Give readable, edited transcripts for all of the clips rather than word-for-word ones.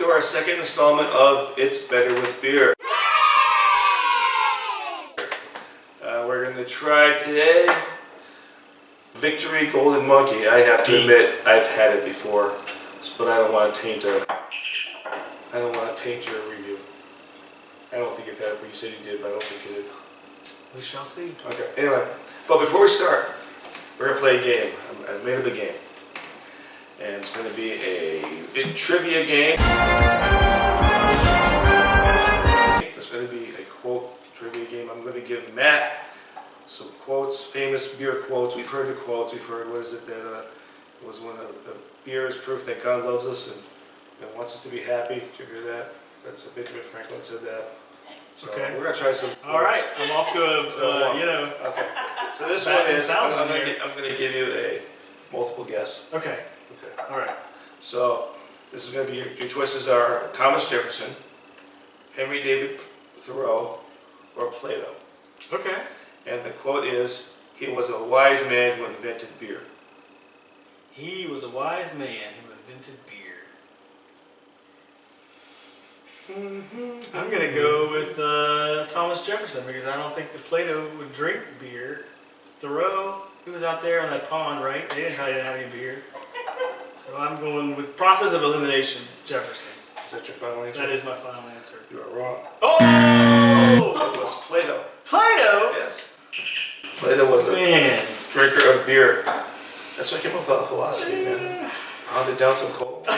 to our second installment of It's Better with Beer. We're going to try today Victory Golden Monkey. I have to admit, I've had it before, but I don't want to taint your review. I don't think you've had it, but you said you did, but I don't think you did. We shall see. Okay, anyway, but before we start, we're going to play a game. I've made up a game. And it's going to be a trivia game. It's going to be a quote trivia game. I'm going to give Matt some quotes, famous beer quotes. We've heard the quotes. We've heard, what is it, that it was when beer is proof that God loves us and wants us to be happy. Did you hear that? That's Benjamin Franklin said that. So okay. We're going to try some quotes. All right. I'm off to a, Okay. So this one is, I'm going to give you a multiple guess. Okay. Okay. All right. So this is going to be your choices are Thomas Jefferson, Henry David Thoreau, or Plato. Okay. And the quote is, "He was a wise man who invented beer." He was a wise man who invented beer. I'm going to go with Thomas Jefferson because I don't think that Plato would drink beer. Thoreau, he was out there on that pond, right? They didn't probably have any beer. So I'm going with process of elimination, Jefferson. Is that your final answer? That is my final answer. You are wrong. Oh! It was Plato. Plato? Yes. Plato was a drinker of beer. That's why I came up with that philosophy, man. Pounded down some coal. Yeah.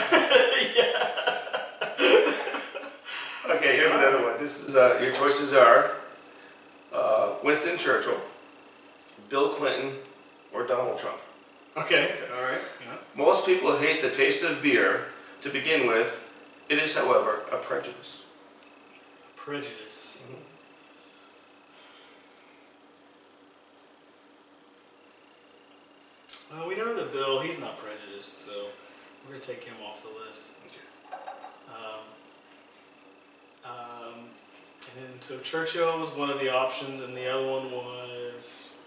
Okay, here's another one. This is your choices are Winston Churchill, Bill Clinton, or Donald Trump. Okay. All right. Yeah. Most people hate the taste of beer to begin with. It is, however, a prejudice. Prejudice. Mm-hmm. Well, we know that Bill, he's not prejudiced, so we're going to take him off the list. Okay. And then, so Churchill was one of the options, and the other one was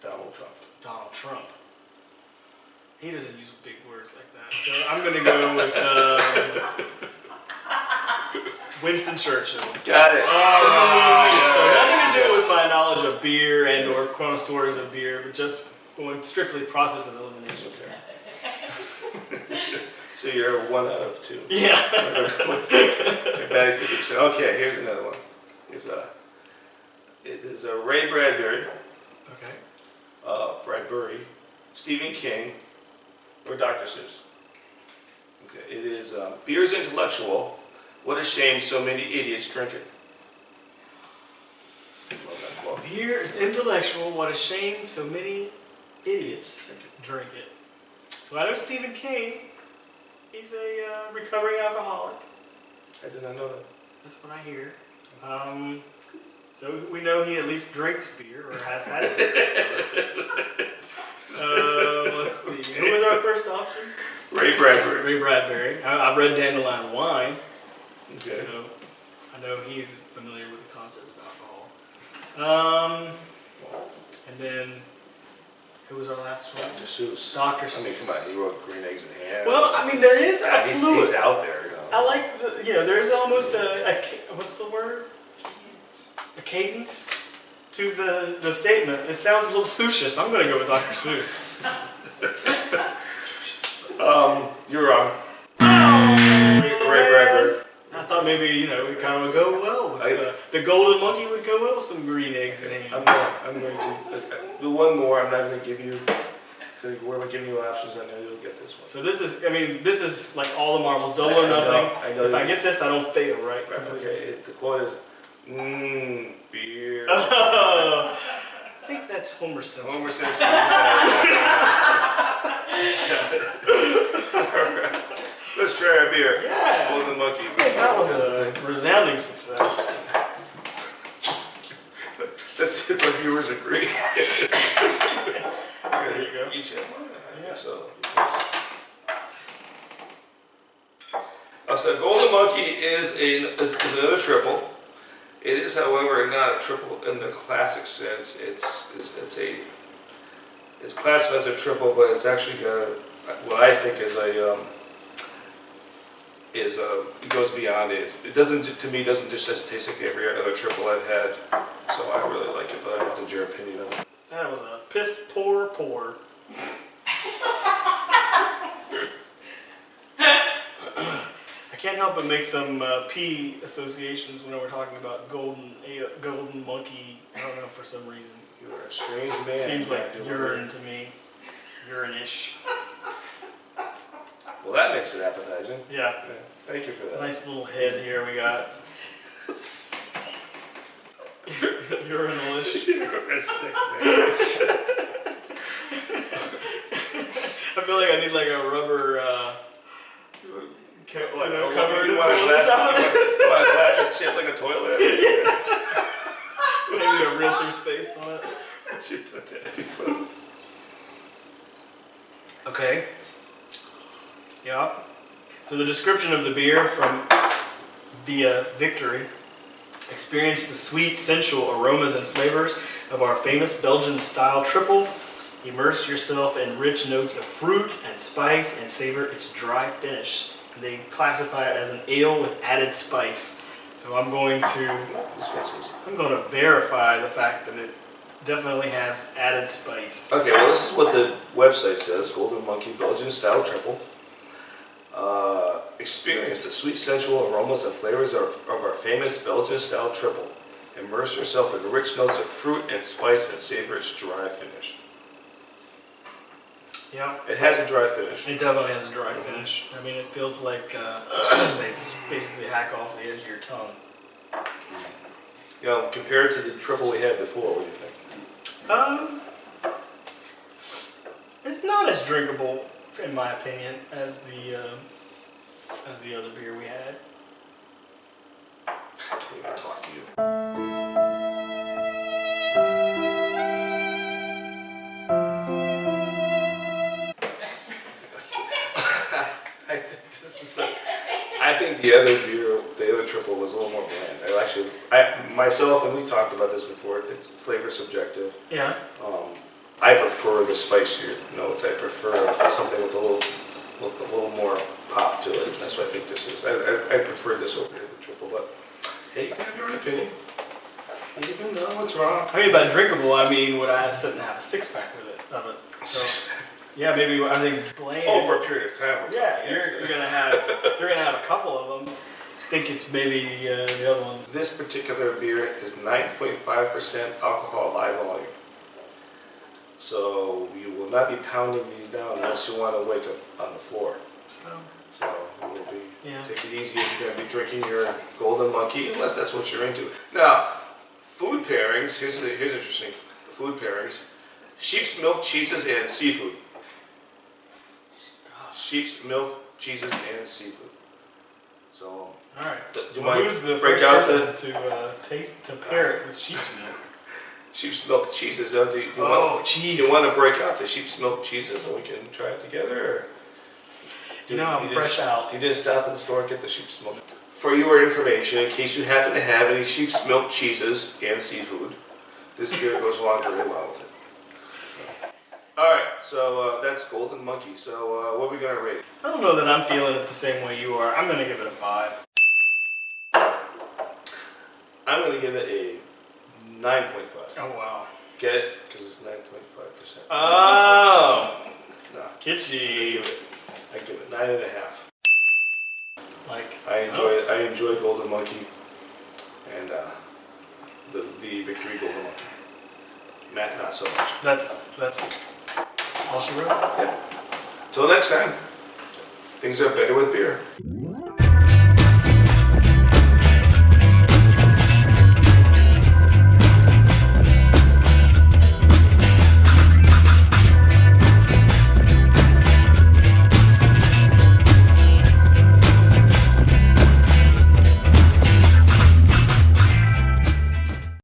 Donald Trump. Donald Trump. He doesn't use big words like that, so I'm going to go with Winston Churchill. Got it. So nothing to do with my knowledge of beer and or connoisseurs of beer, but just going strictly process of elimination. Okay. So you're 1 out of 2. Yeah. You're batting 50%. Okay, here's another one. It is Ray Bradbury. Okay. Bradbury, Stephen King, or Dr. Seuss. Okay, it is beer's intellectual. What a shame so many idiots drink it. Love that quote. Beer is intellectual. What a shame so many idiots drink it. So I know Stephen King. He's a recovering alcoholic. I did not know that. That's what I hear. So we know he at least drinks beer or has had it. Let's see. Who was our first option? Ray Bradbury. Ray Bradbury. I've read Dandelion Wine. Okay. So I know he's familiar with the concept of alcohol. And then, who was our last choice? Dr. Seuss. Dr. Seuss. I mean, come on, he wrote Green Eggs and Ham. Well, I mean, there is a fluid. He's out there, you know. I like there's almost what's the word? A cadence to the statement. It sounds a little Seussish. I'm going to go with Dr. Seuss. You're wrong. Ray Bradbury. I thought maybe, it kind of would go well with the golden monkey would go well with some green eggs and ham. I'm going to do one more. I'm not going to give you. Where am I giving you options? I know you'll get this one. So this is like all the marbles, double or nothing. I know if I get this, I don't fail, right? Okay. The quote is, beer. Oh, I think that's Homer Simpson. Homer Simpson. Let's try our beer. Yeah. Golden Monkey. I think that was a resounding success. Let's see if our viewers agree. There you go. Each have one? I think so. So Golden Monkey is another triple. It is, however, not a triple in the classic sense. It's classified as a triple, but it's actually got what I think is is it goes beyond it. It doesn't, to me, doesn't just taste like every other triple I've had. So I really like it, but I wanted your opinion of it. That was a piss poor pour. I can't help but make some pea associations when we're talking about golden monkey. I don't know, for some reason. You are a strange man. Seems like urine to me. Urine-ish. Well, that makes it appetizing. Yeah. Thank you for that. Nice little head here we got. Urinal-ish. You're a sick man. I feel like I need like a rubber cover. You want a glass that's shaped like a toilet? Maybe a realtor space on it. Okay. Yeah. So the description of the beer from Via Victory: experience the sweet, sensual aromas and flavors of our famous Belgian-style triple. Immerse yourself in rich notes of fruit and spice and savor its dry finish. They classify it as an ale with added spice. So I'm going to verify the fact that it definitely has added spice. Okay, well, this is what the website says: Golden Monkey Belgian-Style Triple. Experience the sweet, sensual aromas and flavors of our famous Belgian-Style Triple. Immerse yourself in the rich notes of fruit and spice and savor its dry finish. Yeah. It has a dry finish. It definitely has a dry finish. I mean, it feels like they just basically hack off the edge of your tongue. You know, compared to the triple we had before, what do you think? It's not as drinkable, in my opinion, as the other beer we had. I can't even talk to you. I think the other beer, the other triple, was a little more bland. Myself, and we talked about this before, it's flavor subjective. Yeah. I prefer the spicier notes. I prefer something with a little more pop to it. That's what I think this is. I prefer this over the triple, but hey, you can have your own opinion. You can know what's wrong. I mean, by drinkable, I mean would I sit and have a six-pack with it of it. So, yeah, maybe I think bland. Over a period of time. Yeah, you're gonna have a couple of them. I think it's maybe the other one. This particular beer is 9.5% alcohol by volume. So you will not be pounding these down unless you want to wake up on the floor. So you will be take it easy if you're going to be drinking your Golden Monkey, unless that's what you're into. Now, food pairings. Here's interesting. Food pairings: sheep's milk, cheeses, and seafood. Sheep's milk, cheeses, and seafood. So, all right. Who's the first person to pair it with sheep's milk? Sheep's milk cheeses. Cheese. You want to break out the sheep's milk cheeses and we can try it together? Or I'm fresh out. You didn't stop at the store and get the sheep's milk. For your information, in case you happen to have any sheep's milk cheeses and seafood, this beer goes along very well with it. Alright, so that's Golden Monkey. So what are we going to rate? I don't know that I'm feeling it the same way you are. I'm going to give it a 5. I'm going to give it a 9.5. Oh, wow. Get it? Because it's 9.5%. Oh! No. Kitschy. I give it 9.5. Like, I enjoy Golden Monkey and the Victory Golden Monkey. Matt, not so much. That's all she wrote? Yep. Till next time, things are better with beer.